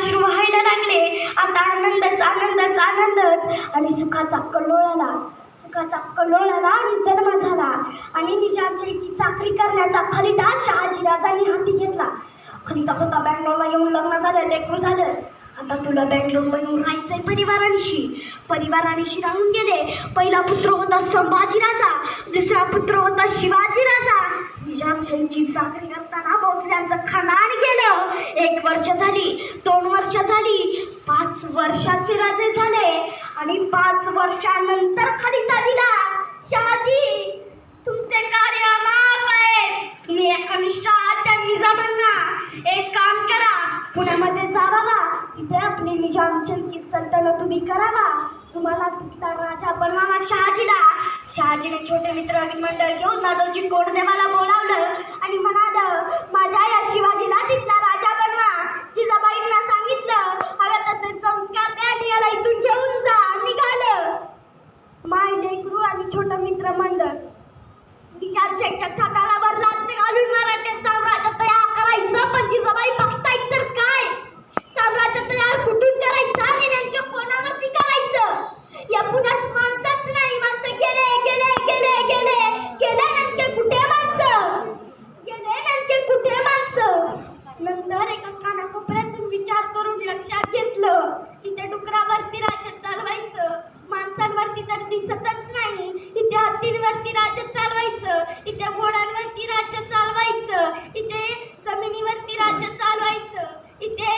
अश्रू व्हायला लागले. आता आनंदच आनंदच आनंदच आणि सुखाचा कल्लोळाला आणि जन्म झाला. आणि निजामशाहीची चाकरी करण्याचा खलिता शहाजीराजांनी हाती घेतला. खलिता होता बँगलोरला येऊन लग्न झालं, लेकरू झालं. आता तुला बँगलोरला येऊन राहायचंय परिवारानिशी राहून गेले. पहिला पुत्र होता संभाजीराजा, दुसरा पुत्र होता शिवाजीराजा. निजामशाहीची चाकरी करताना भोसल्यांचं खानदान गेलं. 1 वर्ष झाली, 2 वर्ष झाली, 5 वर्षाचे राजे झाले. आणि 5 वर्षानंतर खलिता दिला. शहाजी, तुमचे कार्य अमाप आहे. तुम्ही एकनिष्ठ आहात त्या निजामांना. एक काम करा, पुण्यामध्ये जावा, तिथे आपली निजामशाहीची सल्तनत उभी करावा. तुम्हाला सुद्धा राजा बनवावा शहाजीने छोटे मित्र मंडळ घेऊन दादोजी कोंडदेवाला बोलावलं आणि म्हणालं, माझ्या या शिवाजीला तिथला राजा बनवा. जिजाबाईंना सांगितलं, हवे तसे संस्कार द्या आणि याला इथून घेऊन जा. निघालं माय लेकरू आणि छोटं मित्र मंडळ. विचारशेच्या ठिकाणावर लागते घालून मराठी साम्राज्य तयार करायचं. पण जिजाबाई बघताय तर काय, साम्राज्य तयार कुठून करायचं आणि नेमकं कोणावरती करायचं. या पुण्यात माणसंच नाही. माणसं गेले नेमके कुठे माणसं. नंतर एका कानाकोपऱ्यातून विचार करून लक्षात घेतलं, इथे डुकरावरती राज्य चालवायचं, माणसांवरती तर दिसतच नाही. इथे हत्तींवरती राज्य चालवायचं, इथे घोड्यांवरती राज्य चालवायचं, इथे जमिनीवरती राज्य चालवायचं, इथे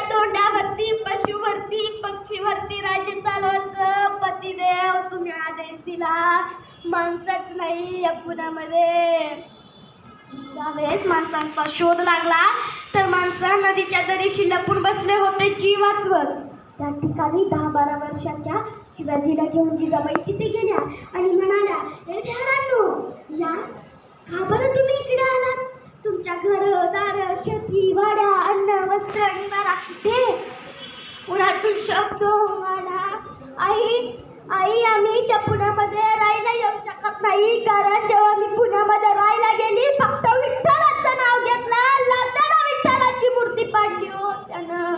दोंड्यावरती, पशुवरती, पक्षीवरती राज्य चालवायचं. पतिदेव तुम्ही आदेश दिला, माणसंच नाही या पुण्यामध्ये. ज्यावेळेस माणसांचा शोध लागला तर माणसं नदीच्या दरीशी लपून बसले होते जीव वाचवत. त्या ठिकाणी 10-12 वर्षाच्या शिवाजीला घेऊन जिजाबाई तिथे गेल्या आणि म्हणाल्या, हे झाडांनो, या का बरं तुम्ही इकडे आलात? तुमच्या घर दार शेती वाड्या अन्न वस्त्र निवारा कुठे? उन्हातून शब्द वाडा. आई आम्ही त्या पुण्यामध्ये राहायला येऊ शकत नाही, कारण जेव्हा मी पुण्यामध्ये राहायला गेली फक्त विठ्ठलाचं नाव घेतलं, लाताना विठ्ठलाची मूर्ती पाडली हो त्यानं.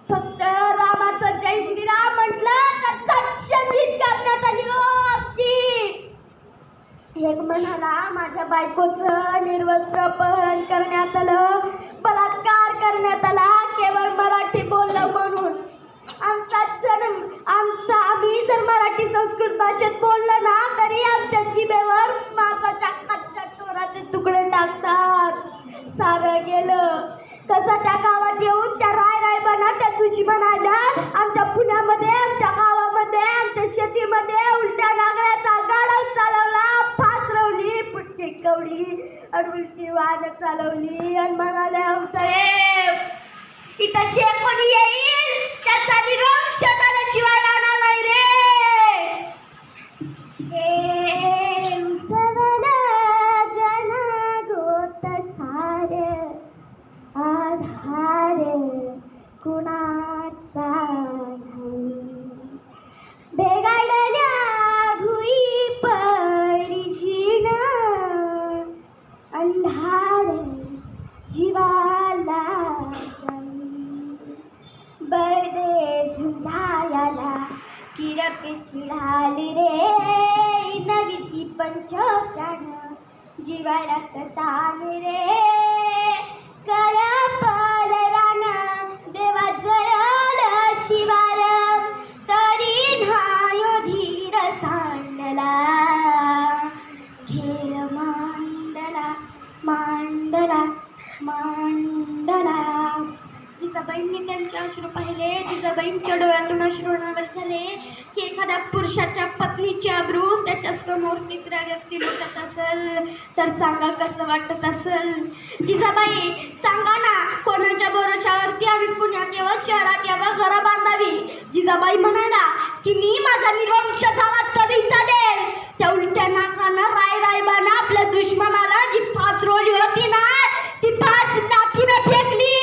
फक्त रामाचं जय श्रीराम म्हटलं तर शहीद करण्यात आली हो आमची. एक म्हणाला, माझ्या बायकोचं निर्वस्त्र अपहरण करण्यात आलं, बलात्कार करण्यात आला, केवळ मराठी बोललं म्हणून. आम्ही जर मराठी संस्कृत भाषेत बोललं ना तरी आमच्या जिभेवर मांसाच्या कच्च्या चोराचे तुकडे टाकतात. सारं गेलं तसं त्या गावात येऊन त्या रायबाना त्या दुश्मन आल्या आमच्या पुण्यामध्ये, आमच्या गावामध्ये, आमच्या शेतीमध्ये उलट्या नागऱ्याचा गाडा चालवला, फास रवली, पुटकी कवली आणि उलटी वाहन चालवली आणि म्हणाले, साहेब इथं जे कोणी येईल त्याचा निरोप शताला शिवाय राहणार नाही रे. आधार कुणाचा बेगाडल्या भुई पडशीन अंधार जीवाला बडे झुंधायाला किरपी चिडाली रे. नवीची पंचप्राण जीवाला तान रे. करपल रान देवा जळल शिवार, तरी न्हायो धीर सांडला. खेळ मांडला जिजाबाईंनी त्यांचे अश्रू पाहिले. जिजाबाईंच्या डोळ्यातून अश्रू अनावर झाले की एखाद्या पुरुषाच्या पत्नीची अब्रू त्याच्या समोर तिसऱ्या व्यक्ती लुटत असेल तर सांगा कसं वाटत असेल. जिजाबाई सांगा ना, कोणाच्या भरोशावरती आम्ही पुण्यात यावं, शहरात यावं, घरं बांधावी. जिजाबाई म्हणाला की मी माझा निर्वंश झाला तरी चालेल. त्या उलट्या नाकानं रायबानं आपल्या दुश्मनाला जी फास रोवली होती ना, ती फास नाकीनं फेकली.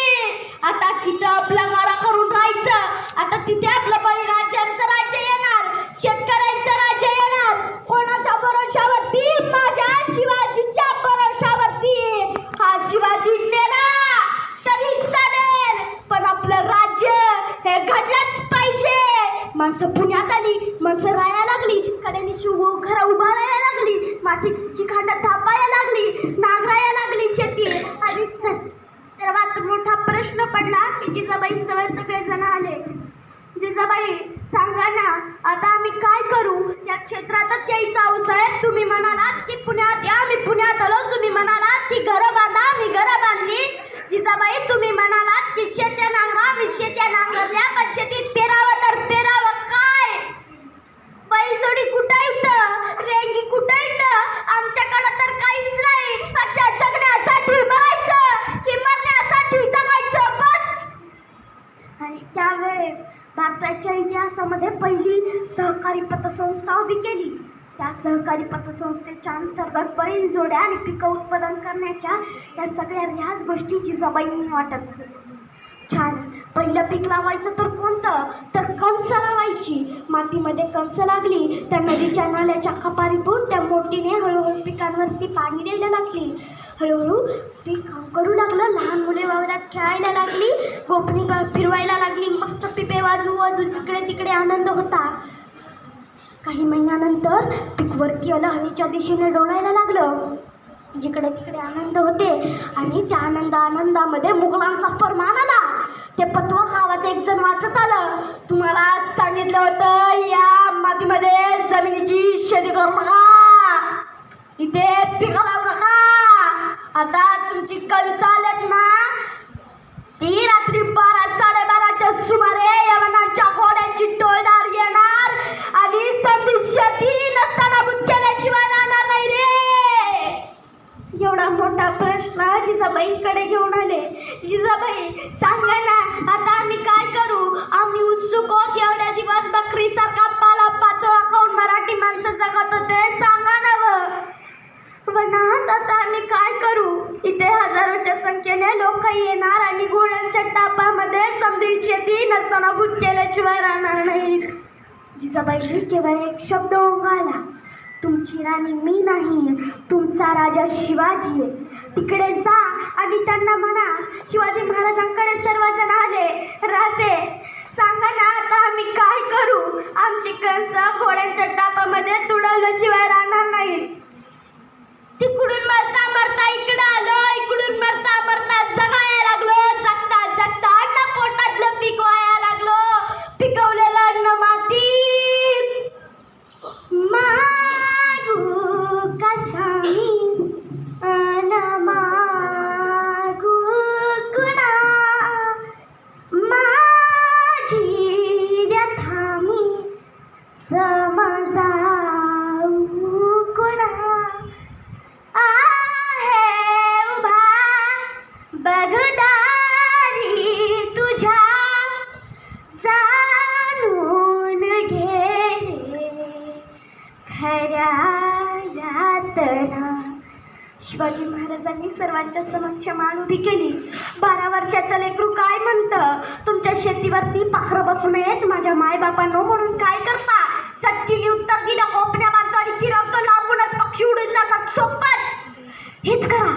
आता तिथं आपला मारा करून राहायचं. आता तिथे आपलं बळीराज्यांचं राज्य येणार, शेतकऱ्यांचं राज्य येणार. कोणाच्या भरोशावरती? माझ्या शिवाजीच्या भरोशावरती. हा शिवाजी नेला तरी चालेल, पण आपलं राज्य माणसं पुण्यात आली, माणसं राहायला लागली, कड्यानीची घरं उभारायला लागली, मातीची खांडं थापायला लागली, नांगरायला लागली शेती. आणि सर्वात मोठा प्रश्न पडला की जिजाबाई जवळ सगळेजण आले. जिजाबाई सांगा ना, आता आम्ही काय करू? या क्षेत्रातच यायचं आहोत साहेब. तुम्ही म्हणालात की पुण्यात या, मी पुण्यात आलो. तुम्ही म्हणालात की घरं बांधा, मी घरं बांधली. जिजाबाई तुम्ही म्हणालात की शेत्या नांगरा, मी शेत्या नांगरल्या. पण शेतीत पेरावं तर पेरावं काय? बैलजोडी कुठं इथं, रेंगी कुठं इथं? आमच्याकडं तर काहीच नाही. अशा जगण्यासाठी मरायचं की मरण्यासाठी जगायचं बस. आणि त्यावेळेस भारताच्या इतिहासामध्ये पहिली सहकारी पतसंस्था उभी केली. त्या सहकारी पतसंस्थेच्या अंतर्गत बैलजोड्या आणि पिकं उत्पादन करण्याच्या या सगळ्या ह्याच गोष्टी जिजाबाईंनी वाटत होत्या. छान. पहिलं पीक लावायचं तर कोणतं? तर कणसं लावायची. मातीमध्ये कणसं लागली, त्या नदीच्या नाल्याच्या कपारीतून त्या मोठीने हळूहळू पिकांवरती पाणी द्यायला लागली. हळूहळू पीक करू लागलं. लहान मुले वावरात खेळायला लागली, गोपणी फिरवायला लागली. मस्त पिपे वाजू वाजू तिकडे तिकडे आनंद होता. काही महिन्यानंतर पीक वरती आलं, हवेच्या दिशेने डोलायला लागलं. जिकडे तिकडे आनंद होते. आणि त्या आनंदामध्ये मुघलांचा फरमान आला. ते पतवा गावात एक जण वाचत आलं. तुम्हाला सांगितलं होतं या मातीमध्ये जमिनीची शेती करू नका, इथे पिकं लावू नका. आता तुमची कणसं आलेत ना, ती रात्री 12-12:30च्या सुमारे यवनांच्या घोड्यांची टोळदार येणार आणि संधी शेती नसताना बुत केल्याशिवाय राहणार नाही रे. एवढा मोठा प्रश्न जिजाबाईंकडे घेऊन आले. जिजाबाई सांगा ना, आता आम्ही काय करू? आम्ही उत्सुक होत. एवढ्या दिवस बकरीसारखा पाला पाचोळा खाऊन मराठी माणसं जगत होते. सांगा ना पण आता आम्ही काय करू? इथे हजारोच्या संख्येने लोक येणार आणि घोड्यांच्या टापामध्ये समधी शेती नसताना भूत केल्याशिवाय राहणार नाही. जिजाबाईंनी केवळ एक शब्द ओंगाळला, तुमची राणी मी नाही, तुमचा राजा शिवाजी आहे. तिकडे जा आणि त्यांना म्हणा. शिवाजी महाराजांकडे सर्वजण आले. राजे सांगा ना, आता आम्ही काय करू? आमची कणसं घोड्यांच्या टापामध्ये तुडवल्याशिवाय राहणार नाही. तिकडून मरता मरता इकडं आलो, इकडून मरता मरता जगायला लागलो. जगता जगता अन्न पोटातलं पीक व्हायला लागलो. पिकवलेलं अन्न मातीत मागू कसा मी अन मागू कुणा, माझी व्यथा मी समजावू कुणा. बगदारी तुझ्या जाणून घे खऱ्या यातना. शिवाजी महाराजांनी सर्वांच्या समक्ष मान उभी केली. 12 वर्षाचं लेकरू काय म्हणतं? तुमच्या शेतीवरती पाखरं बसू नयेत माझ्या मायबापांनो म्हणून काय करता? चटकीने उत्तर दिलं, कोपण्या मारतो आणि फिरवतो, लांबूनच पक्षी उडून जातात. सोपच. हेच करा.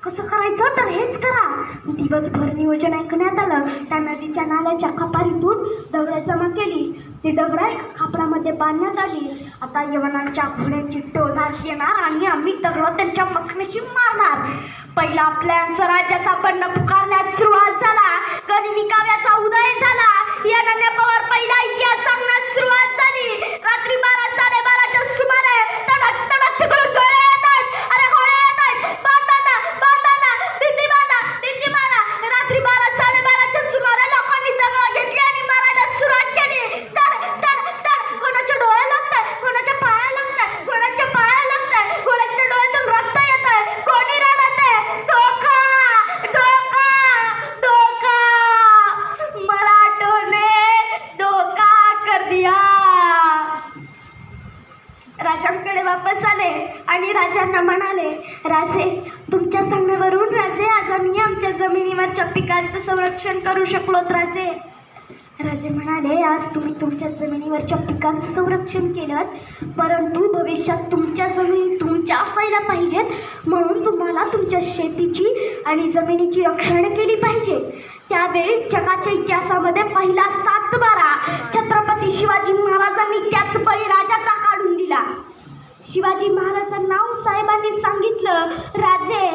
कसं करायचं तर हेच करा. दिवसभर नियोजन ऐकण्यात आलं. त्या नदीच्या नाल्याच्या कपारीतून दगडं जमा केली. ती दगडं एका कापडामध्ये बांधण्यात आली. आता यवनांच्या घोड्यांची टोळधार येणार आणि आम्ही दगडं त्यांच्या मखण्याशी मारणार. पहिला आपल्या स्वराज्याचा बंड पुकारण्यास सुरुवात झाला. गनिमी काव्याचा उदय झाला. या नन्यापावर पहिला इतिहास सांगण्यास सुरुवात झाली. रात्री 12-12:30च्या सुमारे तडक तडक तिकडून डोळे येतात. अरे घोडे येतात. रात्री 12-12:30च्या सुमारे लोकांनी दगड घेतली आणि मारायला सुरुवात केली. कोणाच्या डोळ्या लागतात, कोणाच्या पाया लागतात, कोणाच्या पाया लागतात, कोणाच्या डोळ्यातून रक्त येत आहे, कोणी रडत आहे. धोका धोका धोका, मराठोने धोका कर दिया. राजांकडे वापस आले आणि राजांना म्हणाले, राजे तुमच्या सांगण्यावरून राजे आज आम्ही आमच्या जमिनीवरच्या पिकांचं संरक्षण करू शकलोत. राजे म्हणाले, आज तुम्ही तुमच्या जमिनीवरच्या पिकांचं संरक्षण केलं, परंतु भविष्यात तुमच्या जमिनी तुमच्या असायला पाहिजेत. म्हणून तुम्हाला तुमच्या शेतीची आणि जमिनीची रक्षण केली पाहिजे. त्यावेळी जगाच्या इतिहासामध्ये पहिला सातबारा छत्रपती शिवाजी महाराजांनी त्याच बळीराजाचा काढून दिला. शिवाजी महाराजांना साहेबांनी सांगितलं, राजे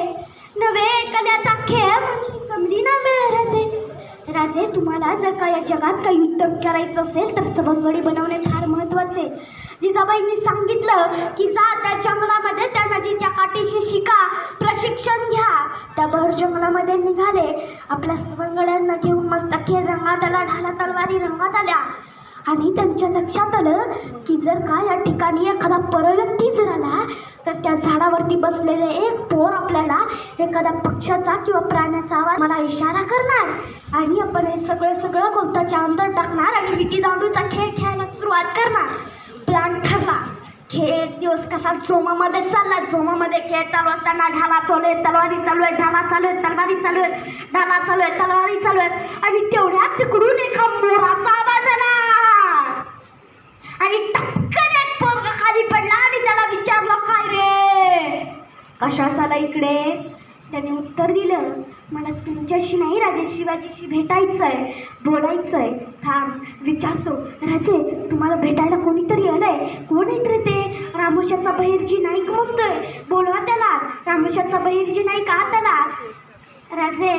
नवे कल्याचा खेळ समजी ना राजे. राजे तुम्हाला जर का या जगात काही युद्ध करायचं असेल तर सवंगडी बनवणे फार महत्वाचे. जिजाबाईंनी सांगितलं की जा त्या जंगलामध्ये त्या नदीच्या काठीशी शिका, प्रशिक्षण घ्या. त्या भर जंगलामध्ये निघाले, आपल्या सवंगड्यांना घेऊन मस्त खेळ रंगात आला, ढाला तलवारी रंगात आल्या. आणि त्यांच्या लक्षात आलं की जर का या ठिकाणी एखादा परव्यक्ती जर आला तर त्या झाडावरती बसलेले एक पोर आपल्याला एखाद्या पक्ष्याचा किंवा प्राण्याचा आवाज मला इशारा करणार आणि आपण हे सगळं गवताच्या अंदर टाकणार आणि विटी दांडूचा खेळ खेळायला सुरुवात करणार. प्लॅन ठरला. खेळ एक दिवस कसा जोमामध्ये चालला. जोमामध्ये खेळ चालू असताना ढाला चालू आहे, तलवारी चालू आहे, ढाला चालू आहे, तलवारी चालू आहे, ढाला चालू आहे, तलवारी चालू आहे. आणि तेवढ्यात तिकडून एका मोराचा आवाज आला आणि टपकन एक पोरगा खाली पडला आणि त्याला विचारलं, काय रे कशाला आला इकडे? त्याने उत्तर दिलं, मला तुमच्याशी नाही राजे शिवाजीशी भेटायचंय, बोलायचंय. थांब विचारतो. राजे तुम्हाला भेटायला कोणीतरी आलंय. कोण आहे रे ते? रामोशाचा बहिर्जी नाईक म्हणतोय, बोलवा त्याला. रामोशाचा बहिर्जी नाईक आत आला. राजे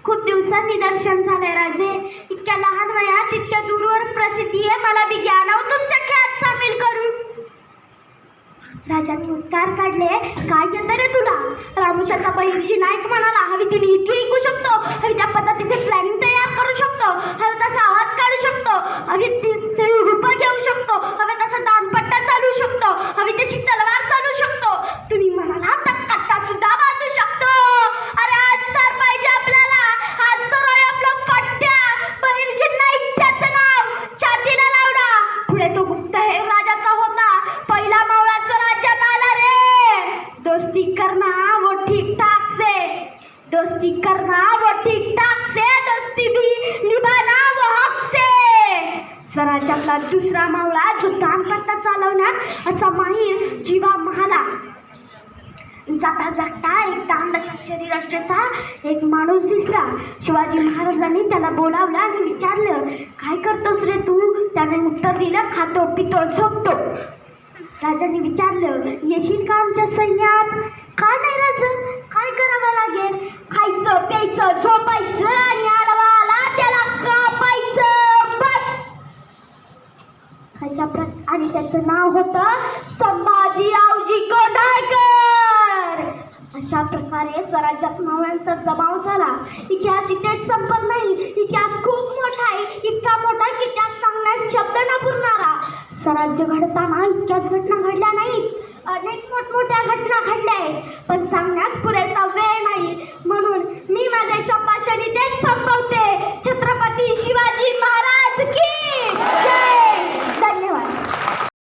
खूप दिवसांनी दर्शन झालंय राजे. इतक्या लहान वयात इतक्या दूरवर प्रसिद्धी आहे, मला बी घ्या ना तुमच्या खेळात सामील करून. राजांनी उत्तर काढले, काय येतं रे तुला? रामोशाचा बहिर्जी नाईक म्हणाला, हवी ती नीती ऐकू शकतो, हवी त्या पद्धतीचे प्लॅनिंग तयार करू शकतो, हवी तसा आवाज काढू शकतो, हवी ती रूप घेऊ शकतो, हवे तसा दानपट्टा चालू शकतो, हवी त्याची तलवार चालू शकतो. तुम्ही म्हणाला तर कट्टा सुद्धा बांधू शकतो. अरे आज तर पाहिजे आपल्याला, आज तर आहे आपलं पट्ट्या. बहिर्जी नाईक त्याचं नाव छातीला लावला. पुढे तो गुप्तहेर राजाचा होता. पहिला मावळा जो राज्यात आला रे. दोस्ती करना वो ठीक ठाक से, दोस्ती करना वो ठीक ठाक से, दोस्ती भी निभाना वो हक से. स्वराज्यातला दुसरा मावळा जो दानपट्टा चालवण्यात असा माहीर जीवा महाला. जाता जाता एक दांडशा शरीराचा एक माणूस दिसला. शिवाजी महाराजांनी त्याला बोलावलं आणि विचारलं, काय करतोस रे तू? त्याने उत्तर दिलं, खातो पितो झोपतो. राजांनी विचारलं, येशील का आमच्या सैन्यात? का नाही राजा, काय करावं लागेल? खायचं प्यायचं झोपायचं आणि आडवाला त्याला कापायचं बस. आणि त्याचं नाव होतं संभाजी आवजी कोंढाळकर. अशा प्रकारे स्वराज्यात मावळ्यांचा जमाव झाला. इतिहास इथेच संपत नाही. इतिहास खूप मोठा आहे, इतका मोठा की त्यात सांगण्यात शब्द न पुरणारा. स्वराज्य घडताना इतक्याच घटना घडल्या नाहीत, अनेक मोठमोठ्या